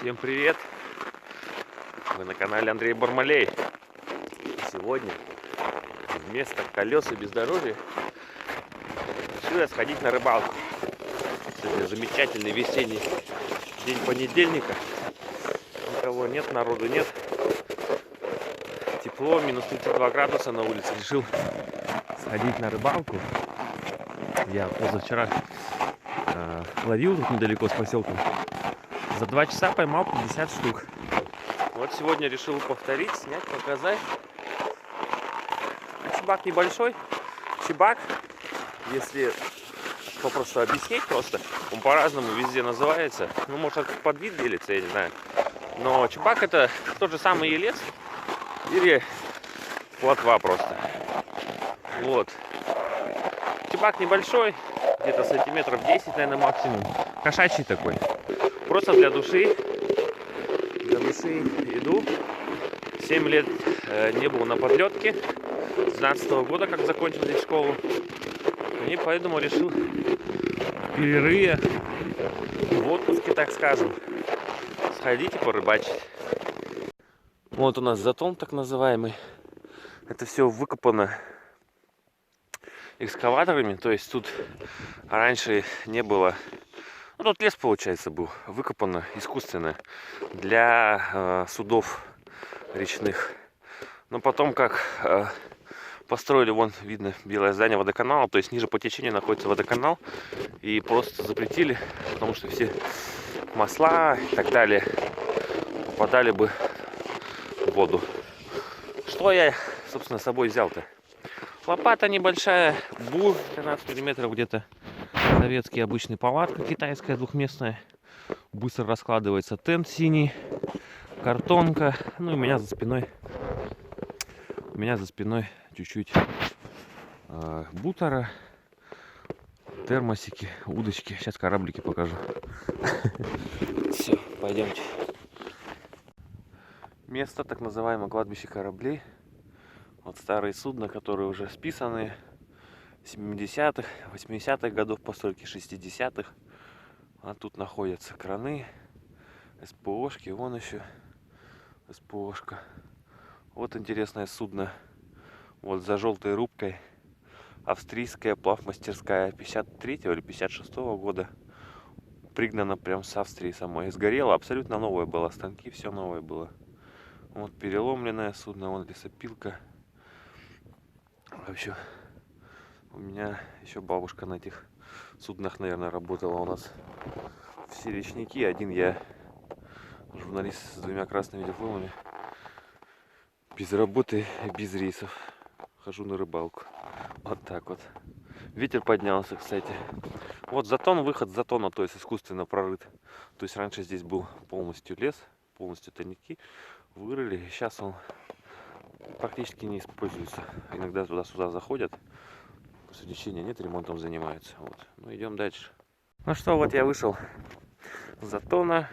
Всем привет! Вы на канале Андрей Бармалей. И сегодня вместо колес и бездорожья решил я сходить на рыбалку. Сегодня замечательный весенний день понедельника. Никого нет, народу нет. Тепло, минус 32 градуса на улице. Решил сходить на рыбалку. Я позавчера ловил тут недалеко с поселком. За 2 часа поймал 50 штук. Вот сегодня решил повторить, снять, показать. Чебак небольшой. Чебак, если попросту объяснить просто, он по-разному везде называется. Ну, может, под вид делится, я не знаю. Но чебак — это тот же самый елец или плотва просто. Вот. Чебак небольшой, где-то сантиметров 10, наверное, максимум. Кошачий такой. Просто для души. Для души иду. 7 лет не был на подлетке. С 12 года, как закончил здесь школу. И поэтому решил в перерыве, в отпуске, так скажем, сходить и порыбачить. Вот у нас затон так называемый. Это все выкопано экскаваторами. То есть тут раньше не было... Ну, тут лес, получается, был выкопан искусственно для судов речных. Но потом, как построили, вон видно белое здание водоканала, то есть ниже по течению находится водоканал, и просто запретили, потому что все масла и так далее попадали бы в воду. Что я, собственно, с собой взял-то? Лопата небольшая, бур 13 миллиметров где-то. Советский обычный палатка китайская двухместная. Быстро раскладывается тент синий. Картонка. Ну и у меня за спиной чуть-чуть бутера. Термосики, удочки. Сейчас кораблики покажу. Все, пойдемте. Место так называемое кладбище кораблей. Вот старые судна, которые уже списаны. 70-х, 80-х годов постройки, 60-х. А тут находятся краны, СПОшки, вон еще СПОшка. Вот интересное судно. Вот за желтой рубкой. Австрийская плавмастерская 53-го или 56-го года. Пригнана прям с Австрии самой. Сгорела, абсолютно новое было. Станки, все новое было. Вот переломленное судно, вон лесопилка. Вообще... У меня еще бабушка на этих суднах, наверное, работала. У нас все речники. Один я, журналист с 2 красными дипломами. Без работы и без рейсов. Хожу на рыбалку. Вот так вот. Ветер поднялся, кстати. Вот затон, выход затона, то есть искусственно прорыт. То есть раньше здесь был полностью лес, полностью тайники. Вырыли. И сейчас он практически не используется. Иногда туда-сюда заходят. После течения нет, ремонтом занимаются. Вот. Ну, идем дальше. Ну что, вот я вышел с затона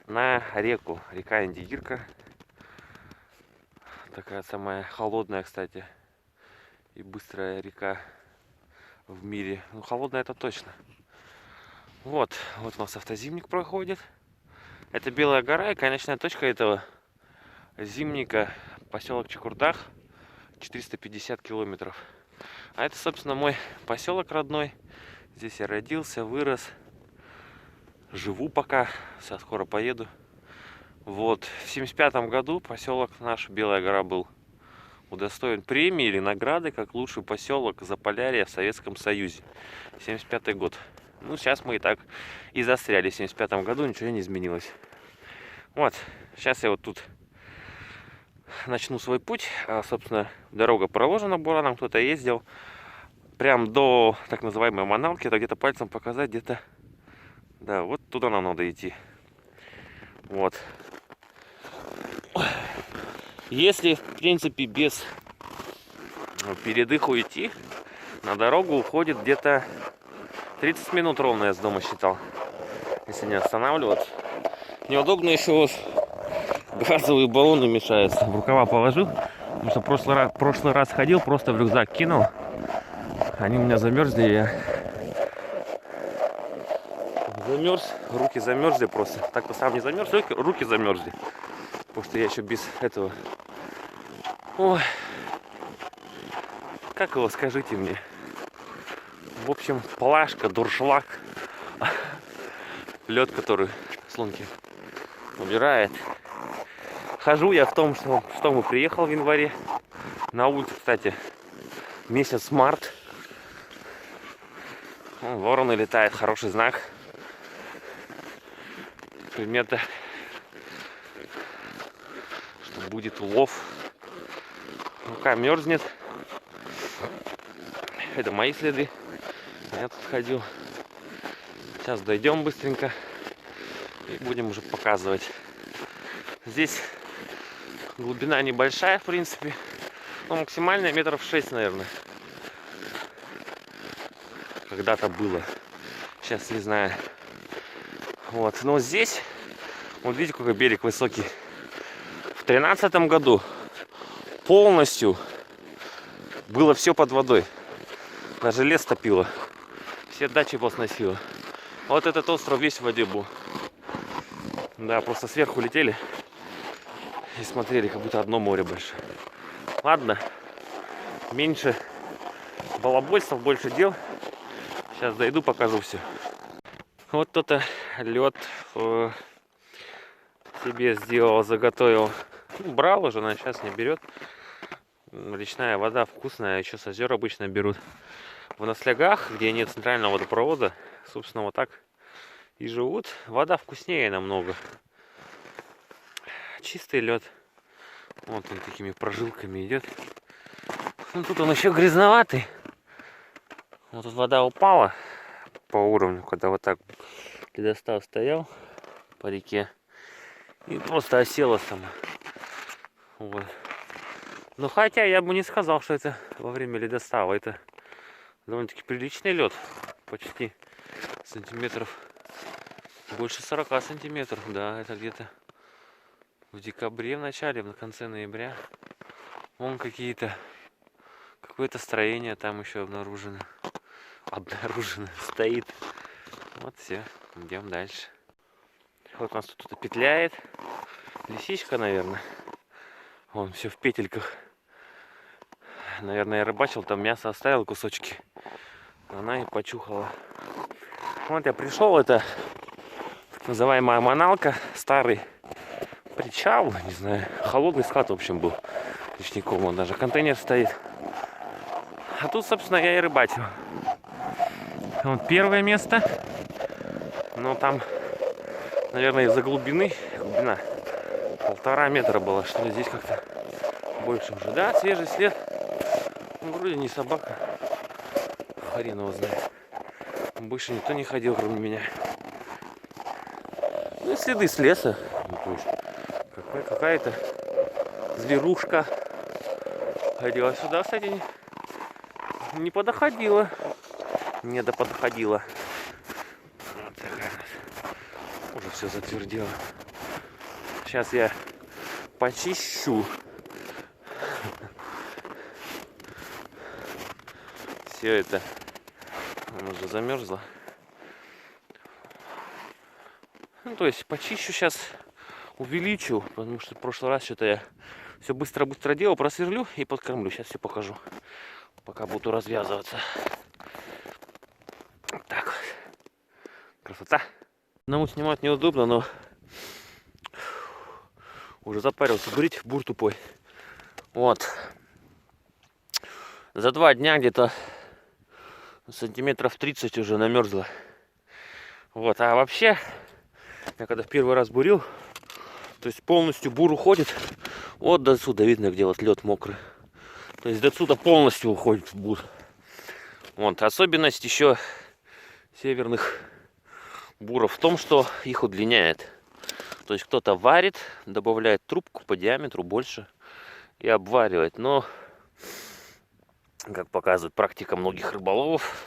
на реку. Река Индигирка. Такая самая холодная, кстати, и быстрая река в мире. Ну, холодная это точно. Вот у нас автозимник проходит. Это Белая гора, и конечная точка этого зимника поселок Чукурдах. 450 километров. А это, собственно, мой поселок родной. Здесь я родился, вырос. Живу пока. Сейчас скоро поеду. Вот. В 75-м году поселок наш, Белая гора, был удостоен премии или награды как лучший поселок Заполярья в Советском Союзе. 75-й год. Ну, сейчас мы и так и застряли. В 75-м году ничего не изменилось. Вот. Сейчас я вот тут начну свой путь. Собственно, дорога проложена бураном, кто-то ездил. Прям до так называемой Маналки. Это где-то пальцем показать, где-то... Да, вот туда нам надо идти. Вот. Если, в принципе, без передыху идти, на дорогу уходит где-то 30 минут ровно, я с дома считал. Если не останавливаться. Неудобно еще вот газовые баллоны мешаются. В рукава положил, потому что прошлый раз ходил, просто в рюкзак кинул. Они у меня замерзли, я замерз, руки замерзли просто. Так-то сам не замерз, только руки замерзли. Потому что я еще без этого. Ой. Как его, скажите мне? В общем, плашка, дуршлаг. Лед, который с лунки убирает. Хожу я в том, что мы приехал в январе. На улице, кстати, месяц март. Вороны летают, хороший знак. Примета, что будет улов. Рука мерзнет. Это мои следы. Я тут ходил. Сейчас дойдем быстренько и будем уже показывать. Здесь глубина небольшая, в принципе. Но максимальная метров 6, наверное. Когда-то было. Сейчас не знаю. Вот. Но здесь, вот видите, какой берег высокий. В 2013 году полностью было все под водой. Даже лес топило. Все дачи посносило. Вот этот остров весь в воде был. Да, просто сверху летели и смотрели, как будто одно море больше. Ладно, меньше балабольств, больше дел. Сейчас дойду, покажу все. Вот кто-то лед себе сделал, заготовил. Ну, брал уже, но сейчас не берет. Речная вода вкусная, еще с озер обычно берут. В наслягах, где нет центрального водопровода, собственно, вот так и живут. Вода вкуснее намного. Чистый лед. Вот он такими прожилками идет. Ну, тут он еще грязноватый. Вот тут вода упала по уровню, когда вот так ледостав стоял по реке. И просто осела сама. Вот. Но хотя я бы не сказал, что это во время ледостава. Это довольно-таки приличный лед. Почти сантиметров. Больше 40 сантиметров. Да, это где-то в декабре, в начале, в конце ноября. Вон какие-то. Какое-то строение там еще обнаружено. Стоит. Вот все. Идем дальше. Вот у нас тут петляет. Лисичка, наверное. Вон все в петельках. Наверное, я рыбачил, там мясо оставил кусочки. Она и почухала. Вот я пришел, это так называемая Маналка, старый причал, не знаю, холодный склад, в общем, был речником, он даже контейнер стоит. А тут, собственно, я и рыбачил. Вот первое место, но там, наверное, из-за глубина 1,5 метра было, что ли, здесь как-то больше уже. Да, свежий след. Ну, вроде не собака. Хрен его знает. Больше никто не ходил, кроме меня. Ну и следы с леса. Ну, то есть какая-то зверушка ходила сюда, кстати, не подоходила. Не подоходила. Вот такая. Уже все затвердело. Сейчас я почищу. Все это уже замерзло. Ну, то есть почищу сейчас, увеличу, потому что в прошлый раз что-то я все быстро-быстро делал, просверлю и подкормлю. Сейчас все покажу, пока буду развязываться. Так вот. Красота. Одному снимать неудобно, но уже запарился бурить, бур тупой. Вот. За 2 дня где-то сантиметров 30 уже намерзло. Вот, а вообще, я когда в первый раз бурил, то есть полностью бур уходит вот до сюда, видно, где вот лед мокрый. То есть до сюда полностью уходит в бур. Вот, особенность еще северных буров в том, что их удлиняет. То есть кто-то варит, добавляет трубку по диаметру больше и обваривает. Но, как показывает практика многих рыболовов,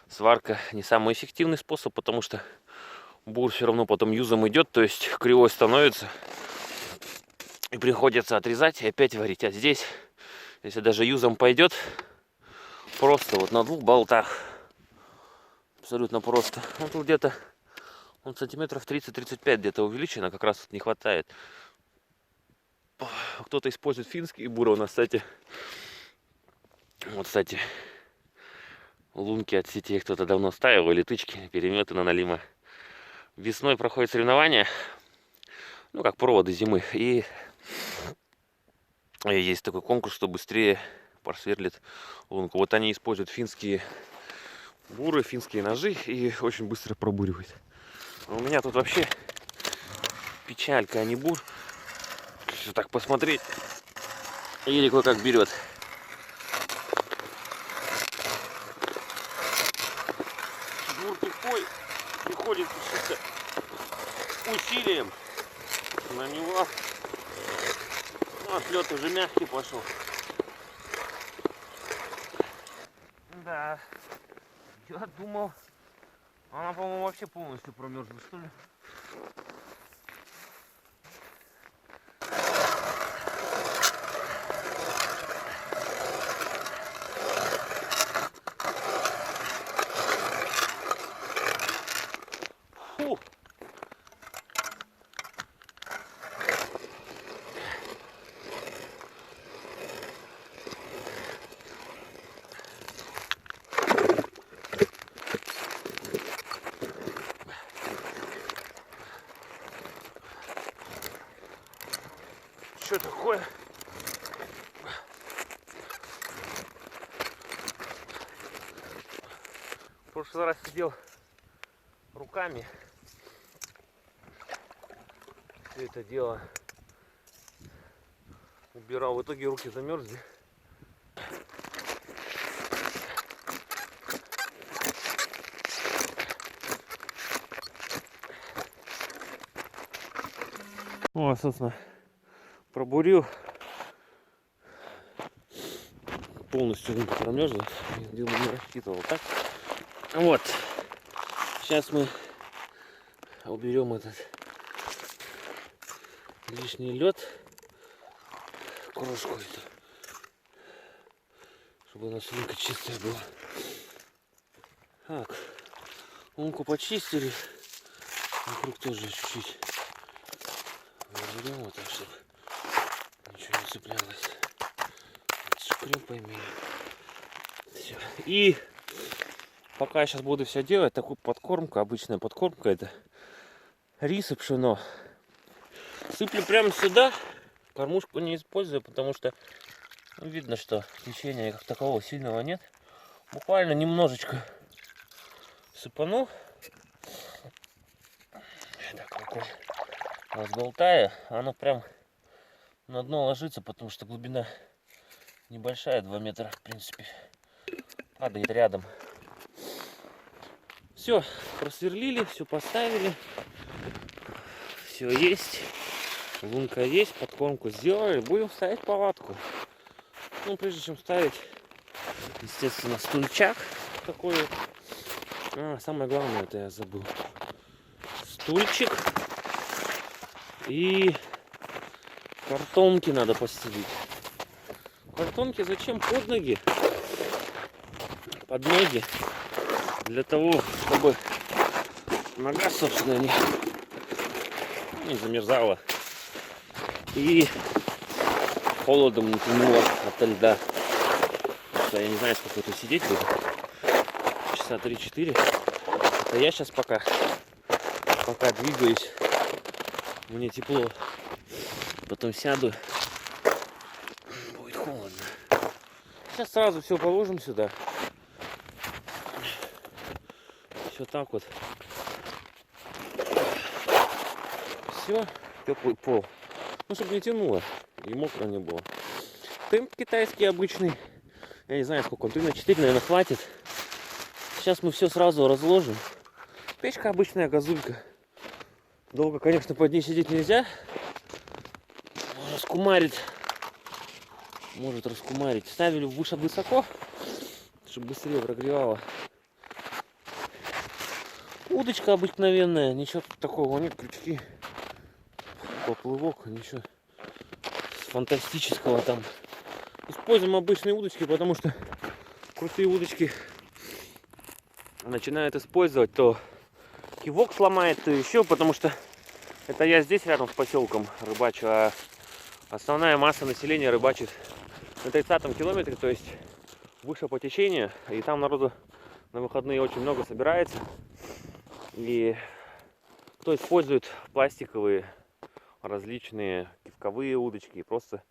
сварка не самый эффективный способ, потому что бур все равно потом юзом идет, то есть кривой становится. И приходится отрезать и опять варить. А здесь, если даже юзом пойдет, просто вот на 2 болтах. Абсолютно просто. Вот тут где-то Он сантиметров 30-35 где-то увеличено, как раз не хватает. Кто-то использует финские буры у нас, кстати. Вот, кстати, лунки от сетей кто-то давно ставил, или тычки, переметы на налима. Весной проходят соревнования, ну, как проводы зимы. И есть такой конкурс, что быстрее просверлит лунку. Вот они используют финские буры, финские ножи и очень быстро пробуривают. А у меня тут вообще печалька, а не бур. Если так посмотреть, или кое-как берет. Бур тупой, приходит с усилием на него. Ну, отлет уже мягкий пошел. Да, я думал, она, по-моему, вообще полностью промерзла, что ли. Фу. Что такое? В прошлый раз сидел руками. Все это дело убирал. В итоге руки замерзли. Ну, а, собственно, пробурил. Полностью рынка промерзла. Думаю, не рассчитывал. Так. Вот. Сейчас мы уберем этот лишний лед. Крошку эту. Чтобы у нас рынка чистая была. Так. Лунку почистили. Вокруг тоже чуть-чуть. Разберем вот так, чтобы ничего не цеплялось. Шкрем пойми. Все. И пока я сейчас буду все делать, такую подкормку, обычная подкормка, это рис и пшено. Сыплю прямо сюда, кормушку не использую, потому что ну, видно, что течения как такового сильного нет. Буквально немножечко сыпану. Так, рукой разболтаю, оно прям на дно ложится, потому что глубина небольшая, 2 метра, в принципе, падает рядом. Все, просверлили, все поставили, все есть, лунка есть, подкормку сделали, будем ставить палатку. Ну, прежде чем ставить, естественно, стульчак такой вот. А, самое главное, это я забыл. Стульчик и картонки надо постелить. Картонки зачем? Под ноги. Под ноги. Для того, чтобы нога, собственно, не замерзала. И холодом не тянуло от льда. Потому что я не знаю, сколько тут сидеть буду. Часа 3-4. Это я сейчас пока двигаюсь. Мне тепло. Потом сяду. Будет холодно. Сейчас сразу все положим сюда. Все так вот. Все. Теплый пол. Ну, чтобы не тянуло. И мокро не было. Темп китайский обычный. Я не знаю, сколько он. 3 на 4, наверное, хватит. Сейчас мы все сразу разложим. Печка обычная, газулька. Долго, конечно, под ней сидеть нельзя. Раскумарит. Может раскумарить. Ставили выше высоко, чтобы быстрее прогревало. Удочка обыкновенная. Ничего такого нет. Крючки. Поплывок. Ничего фантастического там. Используем обычные удочки, потому что крутые удочки начинают использовать, то кивок сломает, то еще, потому что это я здесь рядом с поселком рыбачу, а основная масса населения рыбачит на 30-м километре, то есть выше по течению, и там народу на выходные очень много собирается. И кто использует пластиковые различные кивковые удочки, просто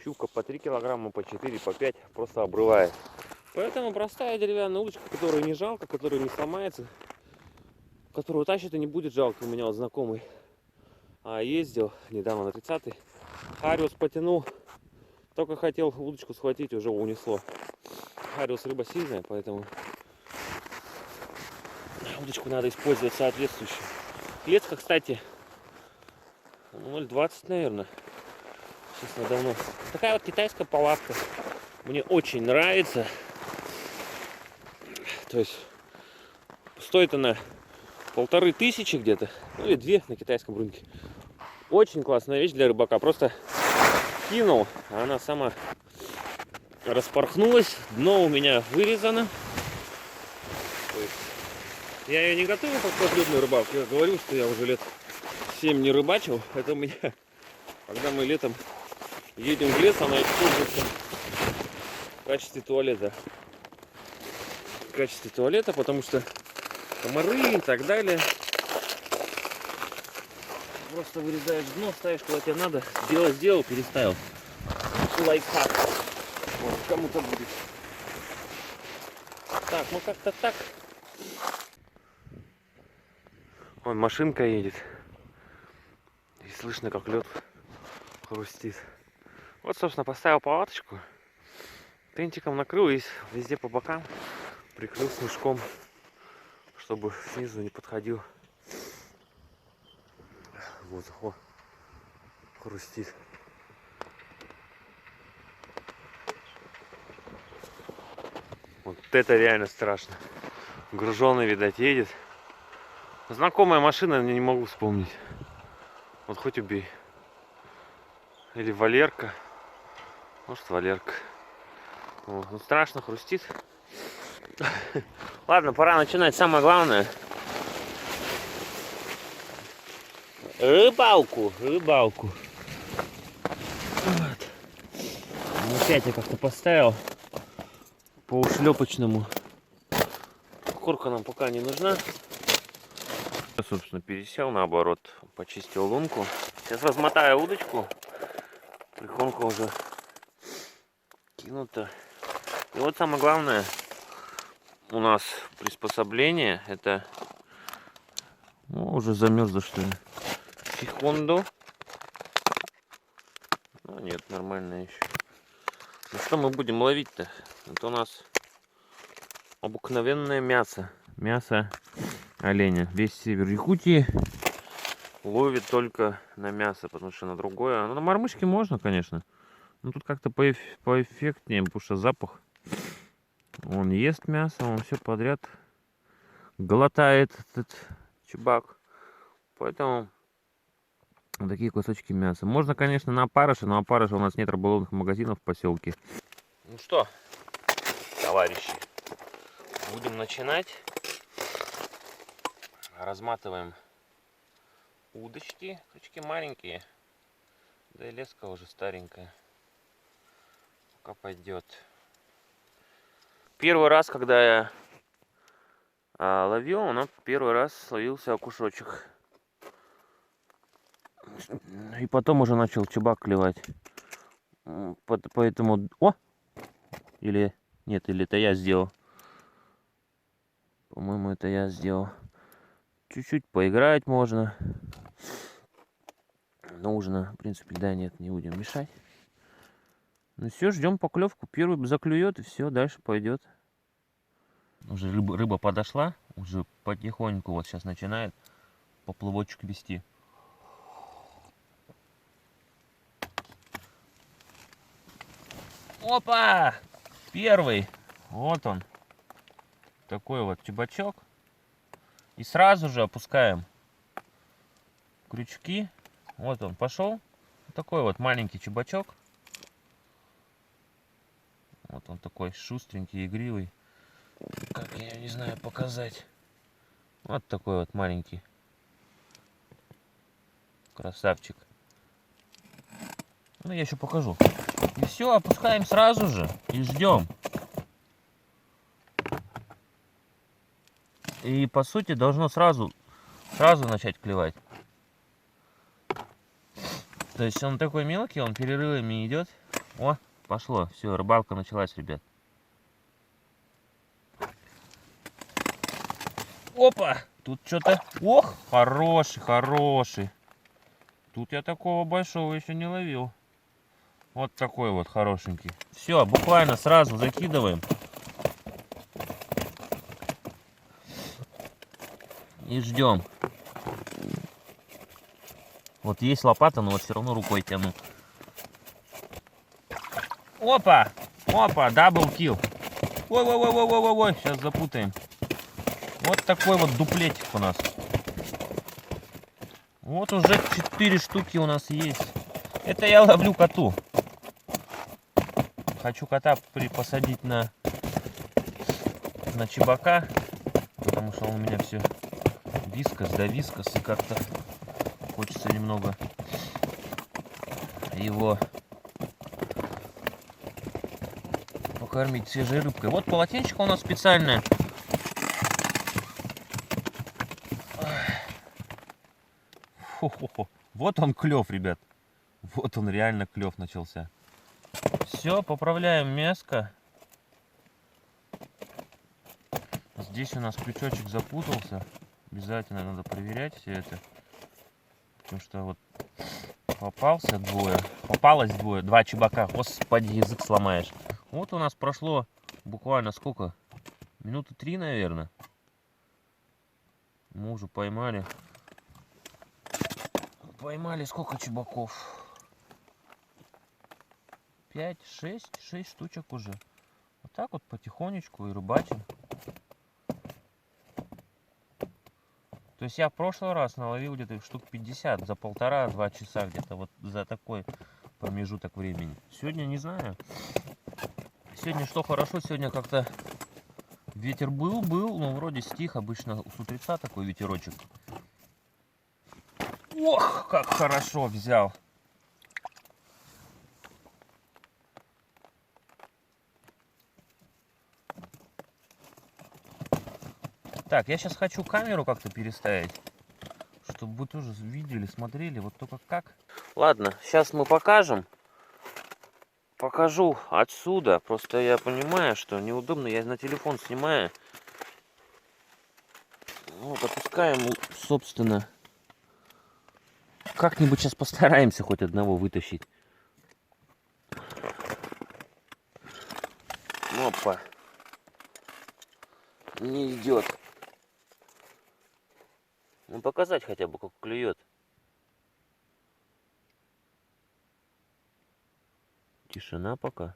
щука по 3 килограмма, по 4, по 5 просто обрывает. Поэтому простая деревянная удочка, которую не жалко, которая не сломается, которую тащит и не будет жалко. У меня вот знакомый ездил недавно на 30-й, хариус потянул, только хотел удочку схватить, уже унесло. Хариус рыба сильная, поэтому удочку надо использовать соответствующую. Клетка, кстати, 0,20, наверное. Честно, давно. Такая вот китайская палатка. Мне очень нравится. То есть стоит она 1500 где-то, ну или 2 на китайском рынке. Очень классная вещь для рыбака. Просто кинул, а она сама распорхнулась. Дно у меня вырезано. То есть я ее не готовил как подледную рыбалку. Я говорю, что я уже лет 7 не рыбачил. Это у меня, когда мы летом едем в лес, она используется в качестве туалета. В качестве туалета, потому что комары и так далее. Просто вырезаешь дно, ставишь куда тебе надо. Сделал, переставил. Лайфхак. Вот, кому-то будет. Так, ну как-то так. Вон машинка едет. И слышно, как лед хрустит. Вот, собственно, поставил палаточку. Тентиком накрыл и везде по бокам прикрыл снежком, чтобы снизу не подходил. Вот, о, хрустит. Вот это реально страшно. Груженый, видать, едет. Знакомая машина, я не могу вспомнить. Вот хоть убей. Или Валерка. Может, Валерка. Вот, ну, страшно, хрустит. Ладно, пора начинать. Самое главное. Рыбалку. Вот. Опять я как-то поставил по ушлепочному. Корка нам пока не нужна. Я, собственно, пересел наоборот, почистил лунку. Сейчас размотаю удочку. Прихонка уже кинута. И вот самое главное у нас приспособление. Это уже замерзло, что ли. Фихондо. Ну, нет, нормально еще. Ну что мы будем ловить-то? Это у нас обыкновенное мясо. Мясо оленя. Весь север Якутии ловит только на мясо, потому что на другое. Ну, на мормышке можно, конечно. Но тут как-то поэффектнее, потому что запах. Он ест мясо, он все подряд глотает, этот чебак. Поэтому вот такие кусочки мяса. Можно, конечно, на опарыша, но опарыша у нас нет рыболовных магазинов в поселке. Ну что, товарищи, будем начинать. Разматываем удочки. Крючки маленькие. Да и леска уже старенькая. Пока пойдет. Первый раз, когда я ловил, первый раз словился окушочек. И потом уже начал чебак клевать. Поэтому... О! Или... Нет, или это я сделал. По-моему, это я сделал. Чуть-чуть поиграть можно. Нужно. В принципе, да, нет, не будем мешать. Ну все, ждем поклевку. Первый заклюет, и все, дальше пойдет. Уже рыба подошла. Уже потихоньку вот сейчас начинает поплывочек вести. Опа! Первый. Вот он. Такой вот чебачок. И сразу же опускаем крючки. Вот он пошел. Такой вот маленький чебачок. Вот он такой шустренький, игривый. Как я не знаю показать. Вот такой вот маленький красавчик. Ну, я еще покажу. И все, опускаем сразу же и ждем. И по сути должно сразу начать клевать. То есть он такой мелкий, он перерывами идет. О, пошло, все, рыбалка началась, ребят. Опа, тут что-то, ох, хороший. Тут я такого большого еще не ловил. Вот такой вот хорошенький. Все, буквально сразу закидываем. И ждем. Вот есть лопата, но вот все равно рукой тяну. Опа! Опа, даблкил. Ой, сейчас запутаем. Вот такой вот дуплетик у нас. Вот уже 4 штуки у нас есть. Это я ловлю коту. Хочу кота посадить на чебака, потому что он у меня все вискас да вискас, и как-то хочется немного его покормить свежей рыбкой. Вот полотенчик у нас специальное. Хо-хо-хо. Вот он клев, ребят. Вот он реально клев начался. Все, поправляем мяско. Здесь у нас крючочек запутался. Обязательно надо проверять все это. Потому что вот попалось двое, два чебака. Господи, язык сломаешь. Вот у нас прошло буквально сколько? Минуты 3, наверное. Мы уже поймали. Поймали сколько чебаков? 5, 6 штучек уже. Вот так вот потихонечку и рыбачим. То есть я в прошлый раз наловил где-то штук 50 за 1,5-2 часа, где-то вот за такой промежуток времени. Сегодня не знаю. Сегодня что хорошо, сегодня как-то ветер был, но вроде стих. Обычно с утреца такой ветерочек. Ох, как хорошо взял. Так, я сейчас хочу камеру как-то переставить, чтобы вы тоже видели, смотрели, вот только как. Ладно, сейчас мы покажем. Покажу отсюда. Просто я понимаю, что неудобно. Я на телефон снимаю. Вот, опускаем, собственно. Как-нибудь сейчас постараемся хоть одного вытащить. Опа. Не идет. Ну, показать хотя бы, как клюет. Тишина пока.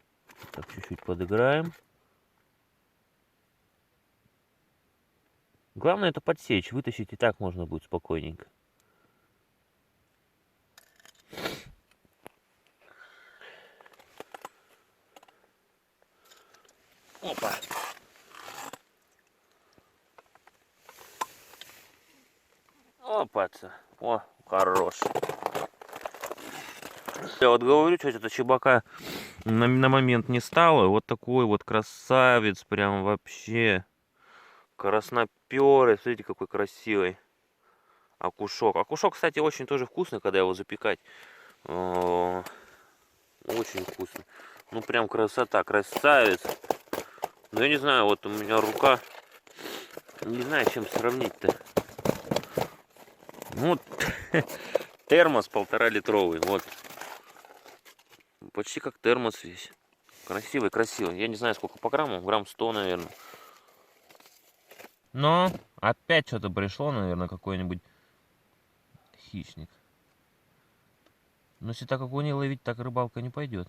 Так, чуть-чуть подыграем. Главное это подсечь. Вытащить и так можно будет спокойненько. Опа. Опа-ца. О, хорош. Я вот говорю, что это чебака на момент не стало. Вот такой вот красавец. Прям вообще. Красноперый. Смотрите, какой красивый. Окушок. Окушок, кстати, очень тоже вкусный, когда его запекать. Очень вкусно. Ну, прям красота. Красавец. Ну, я не знаю, вот у меня рука. Не знаю, чем сравнить-то. Ну, термос 1,5-литровый. Вот. Почти как термос весь. Красивый, красивый. Я не знаю, сколько по грамму. Грамм 100, наверное. Но опять что-то пришло, наверное, какой-нибудь хищник. Но если так окуней ловить, так рыбалка не пойдет.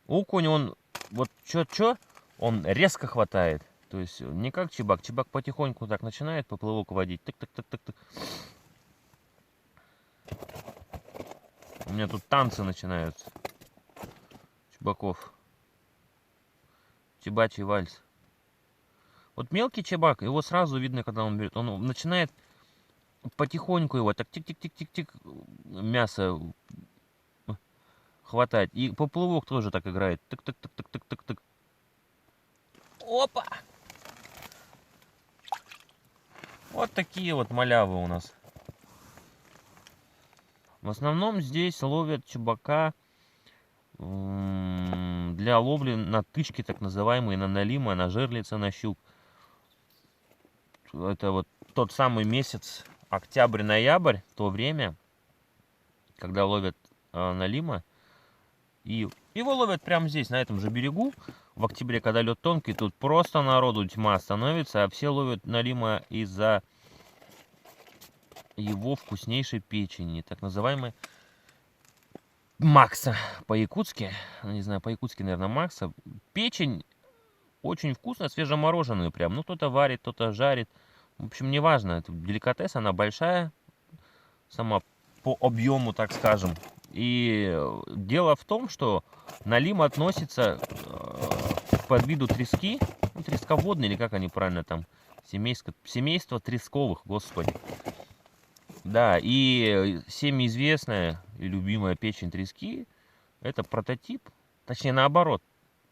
Окунь, он вот чё, он резко хватает. То есть не как чебак. Чебак потихоньку так начинает поплавок водить. Тык-тык-тык-тык-тык. У меня тут танцы начинаются. Чебаков. Чебачий вальс. Вот мелкий чебак, его сразу видно, когда он берет. Он начинает потихоньку его так тик-тик-тик-тик-тик мясо хватать. И поплавок тоже так играет. Тык-тык-тык-тык-тык-тык. Опа! Вот такие вот малявы у нас. В основном здесь ловят чебака для ловли на тычки, так называемые, на налима, на жерлица, на щук. Это вот тот самый месяц октябрь-ноябрь, то время, когда ловят налима. И его ловят прямо здесь, на этом же берегу. В октябре, когда лед тонкий, тут просто народу тьма становится, а все ловят налима из-за его вкуснейшей печени, так называемой Макса по-якутски. Не знаю, по-якутски, наверное, Макса. Печень очень вкусная, свежемороженую прям. Ну, кто-то варит, кто-то жарит. В общем, неважно. Это деликатес, она большая. Сама по объему, так скажем. И дело в том, что налим относится к подвиду трески. Ну, тресководные, или как они правильно там. Семейство тресковых, господи. Да, и всеми известная и любимая печень трески — это прототип, точнее наоборот,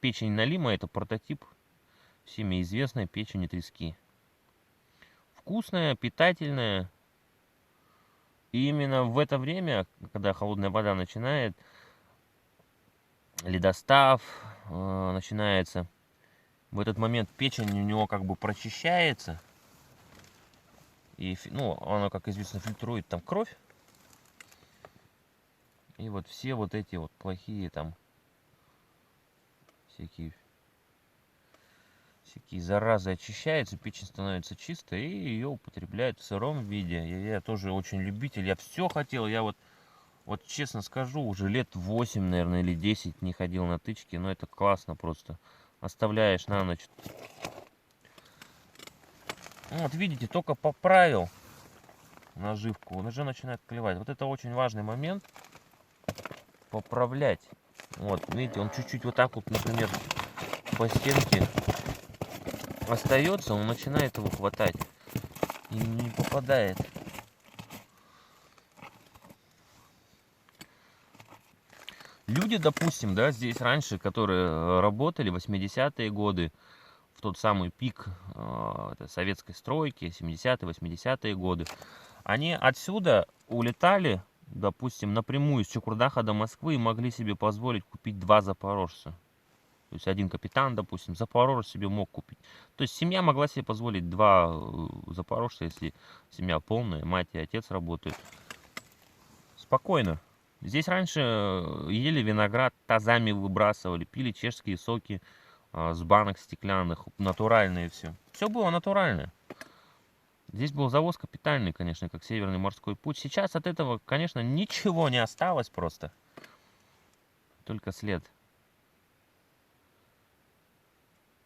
печень налима — это прототип всеми известной печени трески. Вкусная, питательная. И именно в это время, когда холодная вода начинает, ледостав начинается, в этот момент печень у него как бы прочищается. И, ну, она, как известно, фильтрует там кровь. И вот все вот эти вот плохие там всякие заразы очищаются, печень становится чистой, и ее употребляют в сыром виде. Я тоже очень любитель, я все хотел, я вот честно скажу, уже лет 8, наверное, или 10 не ходил на тычки, но это классно просто. Оставляешь на ночь. Вот видите, только поправил наживку, он уже начинает клевать. Вот это очень важный момент. Поправлять. Вот, видите, он чуть-чуть вот так вот, например, по стенке остается, он начинает его хватать и не попадает. Люди, допустим, да, здесь раньше, которые работали в 80-е годы, в тот самый пик советской стройки, 70-е, 80-е годы, они отсюда улетали, допустим, напрямую из Чукурдаха до Москвы и могли себе позволить купить 2 запорожца. То есть один капитан, допустим, запорожец себе мог купить. То есть семья могла себе позволить 2 запорожца, если семья полная, мать и отец работают. Спокойно. Здесь раньше ели виноград, тазами выбрасывали, пили чешские соки с банок стеклянных, натуральные все. Все было натуральное. Здесь был завоз капитальный, конечно, как Северный морской путь. Сейчас от этого, конечно, ничего не осталось просто. Только след.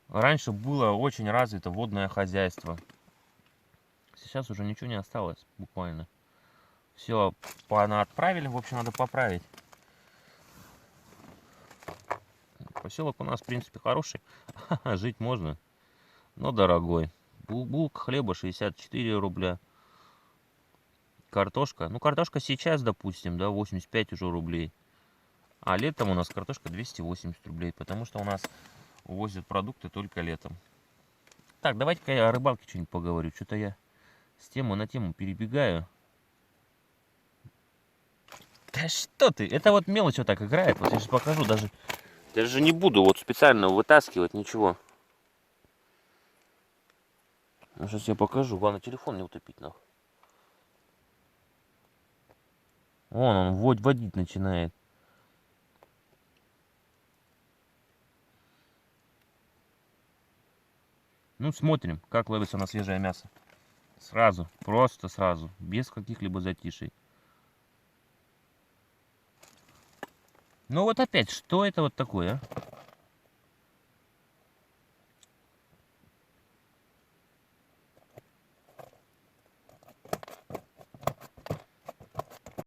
Раньше было очень развито водное хозяйство. Сейчас уже ничего не осталось, буквально. Все отправили, в общем, надо поправить. Поселок у нас, в принципе, хороший. Жить можно, но дорогой. Булка хлеба 64 рубля. Картошка. Ну, картошка сейчас, допустим, да, 85 уже рублей. А летом у нас картошка 280 рублей. Потому что у нас возят продукты только летом. Так, давайте-ка я о рыбалке что-нибудь поговорю. Что-то я с темы на тему перебегаю. Да что ты? Это вот мелочь вот так играет. Вот я сейчас покажу. Даже не буду вот специально вытаскивать ничего. Сейчас я покажу. Главное, телефон не утопить, нахуй. Вон он водить начинает. Ну, смотрим, как ловится на свежее мясо. Сразу, просто сразу, без каких-либо затишей. Ну вот опять, что это вот такое, а?